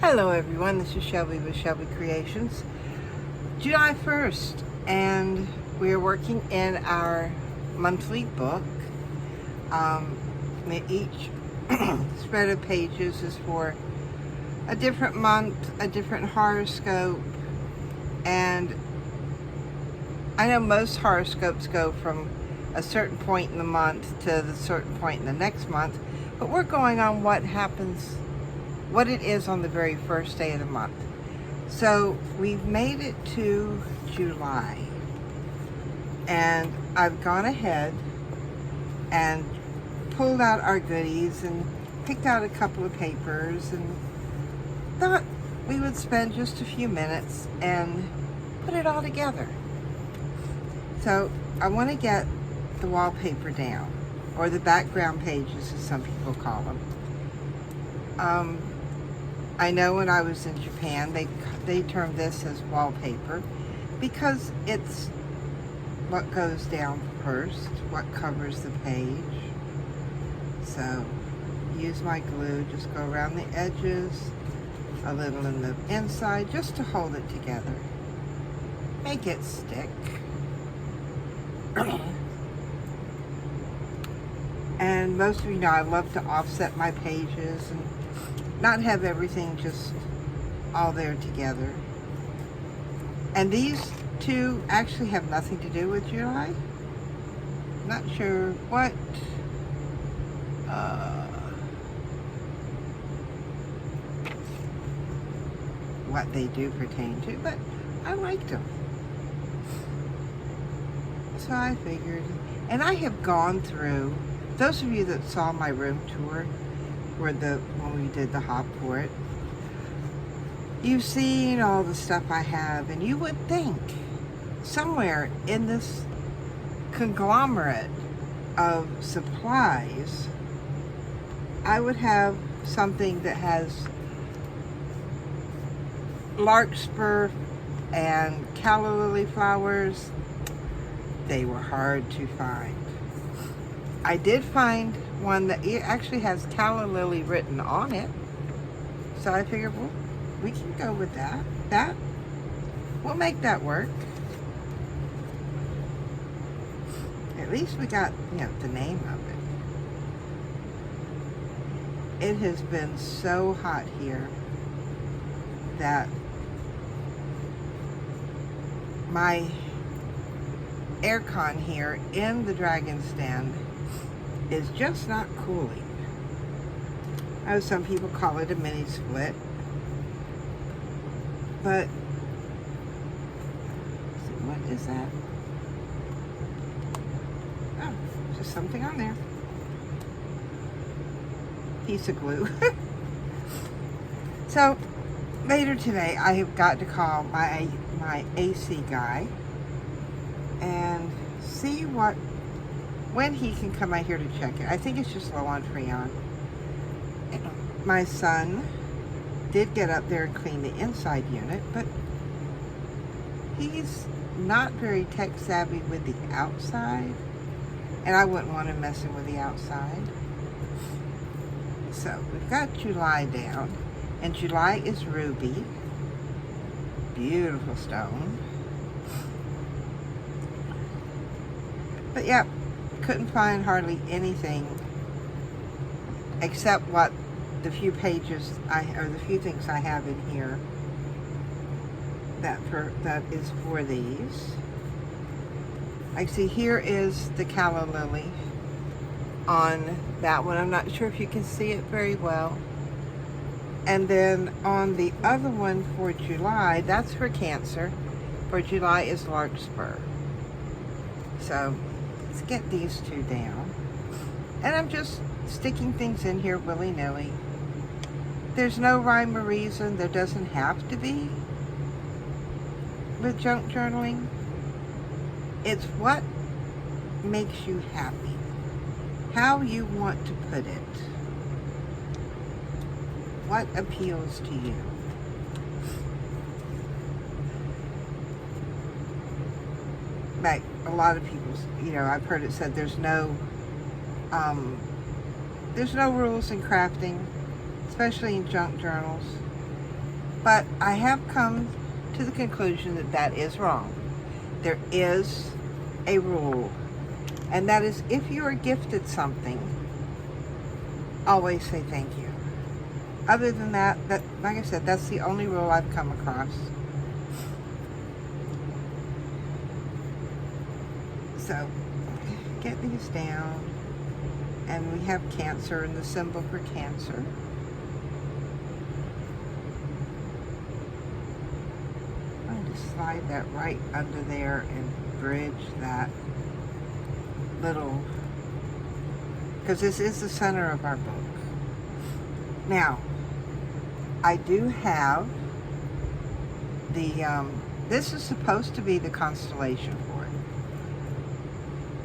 Hello everyone, this is Shelby with Shelby Creations. July 1st, and we're working in our monthly book. Each spread of pages is for a different month, a different horoscope, and I know most horoscopes go from a certain point in the month to the certain point in the next month, but we're going on what it is on the very first day of the month. So we've made it to July, and I've gone ahead and pulled out our goodies and picked out a couple of papers and thought we would spend just a few minutes and put it all together. So I want to get the wallpaper down, or the background pages as some people call them. I know when I was in Japan, they termed this as wallpaper because it's what goes down first, what covers the page. So use my glue, just go around the edges, a little in the inside, just to hold it together. Make it stick. And most of you know I love to offset my pages and not have everything just all there together. And these two actually have nothing to do with July. Not sure what they do pertain to, but I liked them. So I figured, and I have gone through, those of you that saw my room tour, when we did the hop for it, you've seen all the stuff I have, and you would think somewhere in this conglomerate of supplies I would have something that has larkspur and calla lily flowers. They were hard to find. I did find one that actually has calla lily written on it. So I figured, well, we can go with that. We'll make that work. At least we got, the name of it. It has been so hot here that my aircon here in the dragon's den is just not cooling. I know some people call it a mini split, but what is that? Oh, just something on there. Piece of glue. So later today, I have got to call my AC guy and see when he can come out here to check it. I think it's just low on Freon. My son did get up there and clean the inside unit, but he's not very tech savvy with the outside, and I wouldn't want him messing with the outside. So we've got July down, and July is ruby. Beautiful stone. But yeah, couldn't find hardly anything except what the few pages the few things I have in here that is for these. I see here is the calla lily on that one. I'm not sure if you can see it very well. And then on the other one for July, that's for Cancer. For July is larkspur. So let's get these two down. And I'm just sticking things in here willy-nilly. There's no rhyme or reason. There doesn't have to be with junk journaling. It's what makes you happy. How you want to put it. What appeals to you. Like a lot of people, I've heard it said there's no rules in crafting, especially in junk journals. But I have come to the conclusion that that is wrong. There is a rule, and that is if you are gifted something, always say thank you. Other than that, like I said, that's the only rule I've come across. So, get these down, and we have Cancer and the symbol for Cancer. I'm going to slide that right under there and bridge that little, because this is the center of our book. Now, I do have the, this is supposed to be the constellation for it.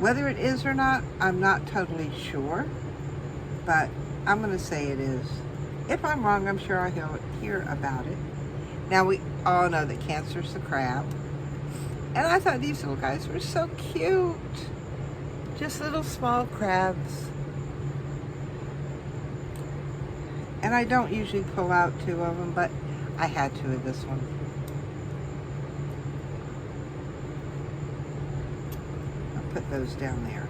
Whether it is or not, I'm not totally sure, but I'm going to say it is. If I'm wrong, I'm sure I'll hear about it. Now, we all know that Cancer's the crab, and I thought these little guys were so cute. Just little small crabs. And I don't usually pull out 2 of them, but I had to in this one. I'll put those down there.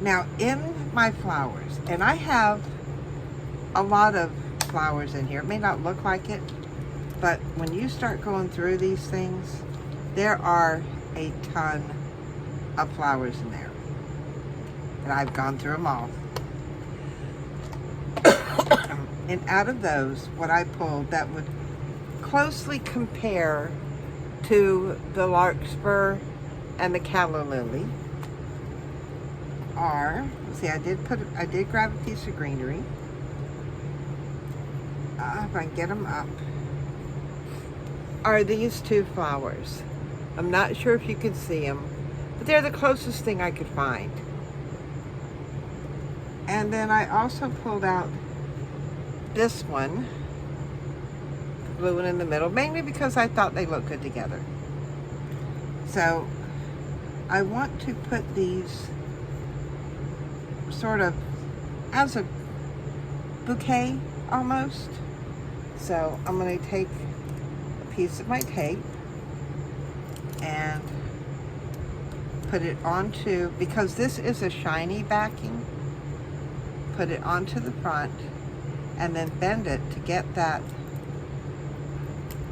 Now, in my flowers, and I have a lot of flowers in here. It may not look like it, but when you start going through these things, there are a ton of flowers in there. And I've gone through them all. And out of those, what I pulled that would closely compare to the larkspur and the calla lily are, let's see, I did grab a piece of greenery. If I can get them up, are these 2 flowers. I'm not sure if you can see them, but they're the closest thing I could find. And then I also pulled out this one, the blue one in the middle, mainly because I thought they looked good together. So I want to put these sort of as a bouquet almost. So I'm going to take a piece of my tape and put it onto, because this is a shiny backing, put it onto the front and then bend it to get that,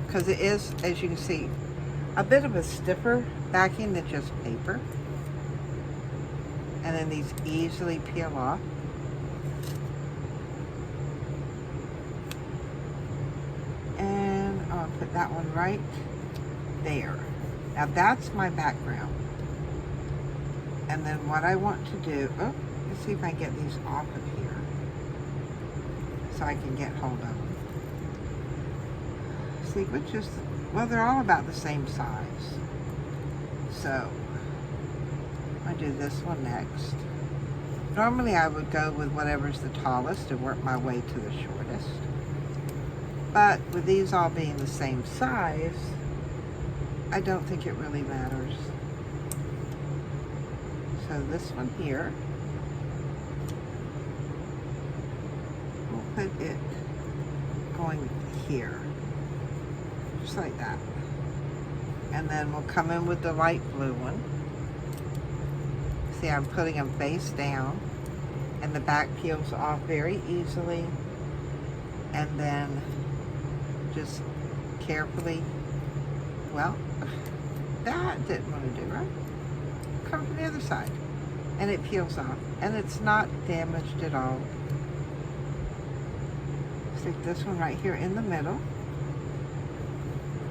because it is, as you can see, a bit of a stiffer backing than just paper. And then these easily peel off. And I'll put that one right there. Now that's my background. And then what I want to do, let's see if I can get these off of here so I can get hold of them. See, which is, well, they're all about the same size. So I do this one next. Normally I would go with whatever's the tallest and work my way to the shortest. But with these all being the same size, I don't think it really matters. So this one here, we'll put it going here, just like that. And then we'll come in with the light blue one. See, I'm putting them face down, and the back peels off very easily. And then just carefully, well, that didn't want to do right. Come from the other side, and it peels off, and it's not damaged at all. Stick this one right here in the middle.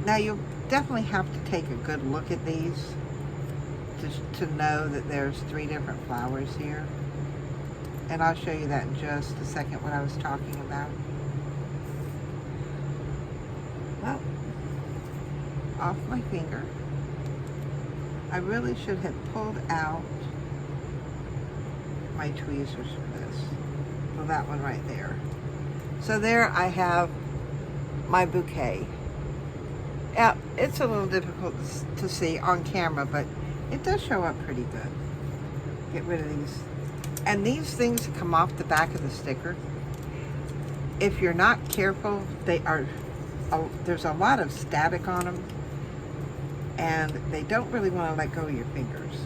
Now you'll definitely have to take a good look at these to know that there's 3 different flowers here, and I'll show you that in just a second, what I was talking about. Well, off my finger. I really should have pulled out my tweezers for this. Pull that one right there. So there I have my bouquet. Yeah, it's a little difficult to see on camera, but it does show up pretty good. Get rid of these. And these things that come off the back of the sticker, if you're not careful, they are there's a lot of static on them, and they don't really want to let go of your fingers.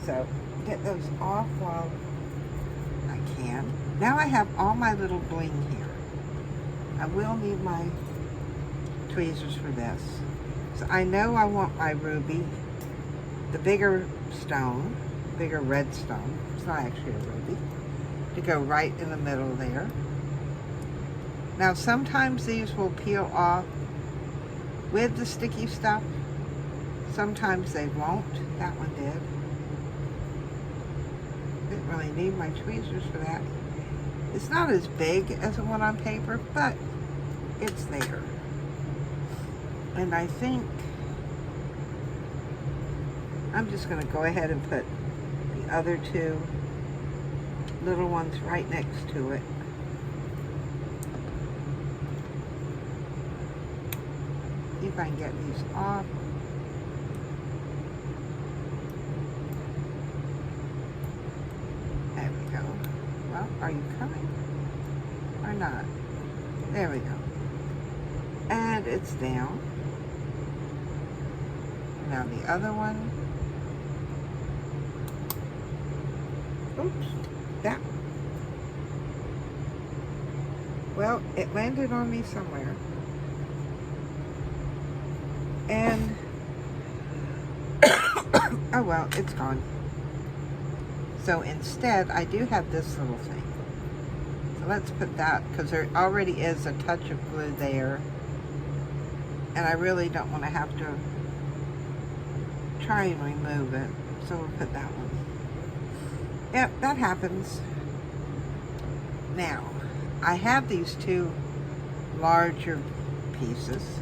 So get those off while I can. Now I have all my little bling here. I will need my tweezers for this. So I know I want my ruby, the bigger stone, bigger red stone, it's not actually a ruby, to go right in the middle there. Now sometimes these will peel off with the sticky stuff. Sometimes they won't. That one did. Didn't really need my tweezers for that. It's not as big as the one on paper, but it's there. And I think I'm just going to go ahead and put the other two little ones right next to it. See if I can get these off. There we go. Well, are you coming or not? There we go. And it's down. Now the other one. Oops, that one. Well, it landed on me somewhere. And, oh well, it's gone. So instead, I do have this little thing. So let's put that, because there already is a touch of glue there. And I really don't want to have to try and remove it. So we'll put that one. Yep, that happens. Now, I have these two larger pieces,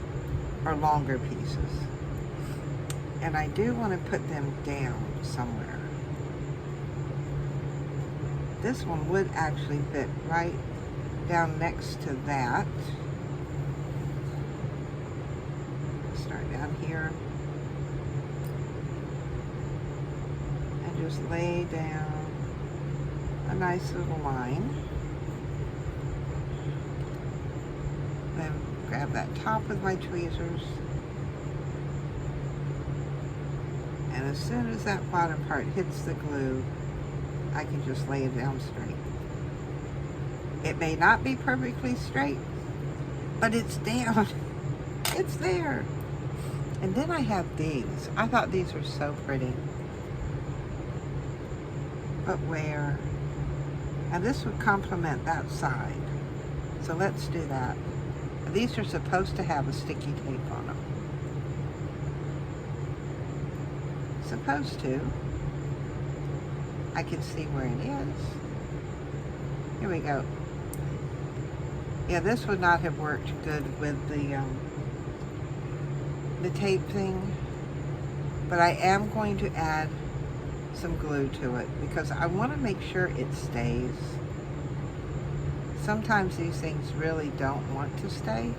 or longer pieces. And I do want to put them down somewhere. This one would actually fit right down next to that. Start down here. And just lay down a nice little line. Then grab that top with my tweezers. And as soon as that bottom part hits the glue, I can just lay it down straight. It may not be perfectly straight, but it's down. It's there. And then I have these. I thought these were so pretty. But where? And this would complement that side. So let's do that. These are supposed to have a sticky tape on them. Supposed to. I can see where it is. Here we go. Yeah, this would not have worked good with the tape thing, but I am going to add some glue to it because I want to make sure it stays. Sometimes these things really don't want to stay,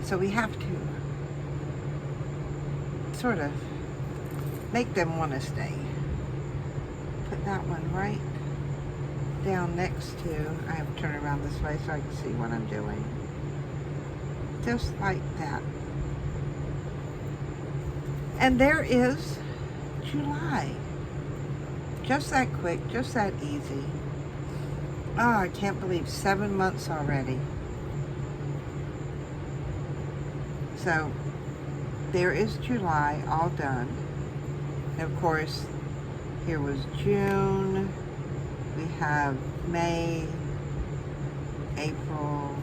so we have to sort of make them want to stay. Put that one right down next to, I have to turn around this way so I can see what I'm doing. Just like that. And there is July. Just that quick, just that easy. Oh, I can't believe 7 months already. So, there is July all done. And of course, here was June, we have May, April,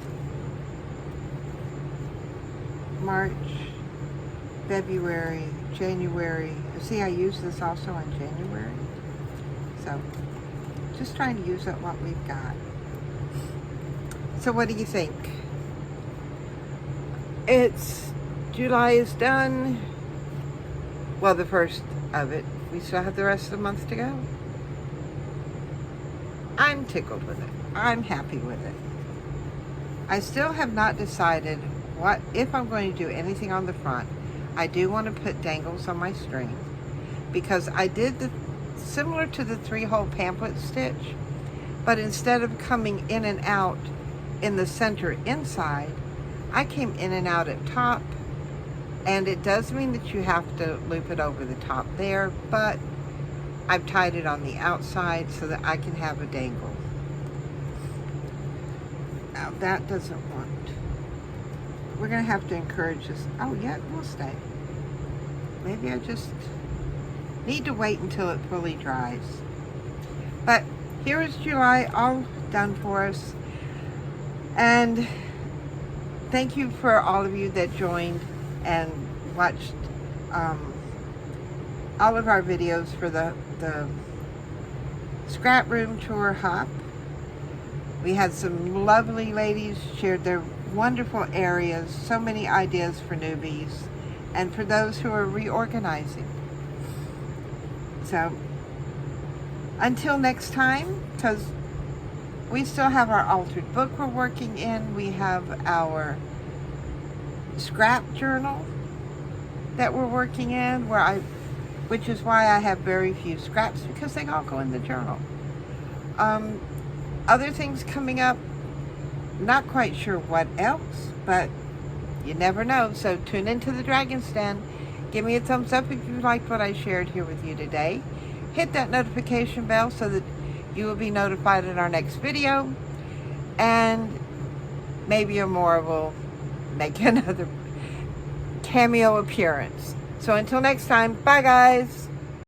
March, February, January. See, I use this also in January. So, just trying to use up what we've got. So what do you think? July is done. Well, the first of it. We still have the rest of the month to go. I'm tickled with it. I'm happy with it. I still have not decided if I'm going to do anything on the front. I do want to put dangles on my string because I did similar to the 3-hole pamphlet stitch, but instead of coming in and out in the center inside, I came in and out at top, and it does mean that you have to loop it over the top there, but I've tied it on the outside so that I can have a dangle. Now that doesn't want. We're gonna have to encourage this. Oh yeah, it will stay. Maybe I just need to wait until it fully dries. But here is July all done for us. And thank you for all of you that joined and watched all of our videos for the scrap room tour hop. We had some lovely ladies shared their wonderful areas, so many ideas for newbies and for those who are reorganizing. So until next time, because we still have our altered book we're working in. We have our scrap journal that we're working in, which is why I have very few scraps, because they all go in the journal. Other things coming up, not quite sure what else, but you never know. So tune into the Dragon's Den. Give me a thumbs up if you liked what I shared here with you today. Hit that notification bell so that you will be notified in our next video, and maybe Amora will make another cameo appearance. So until next time, bye guys.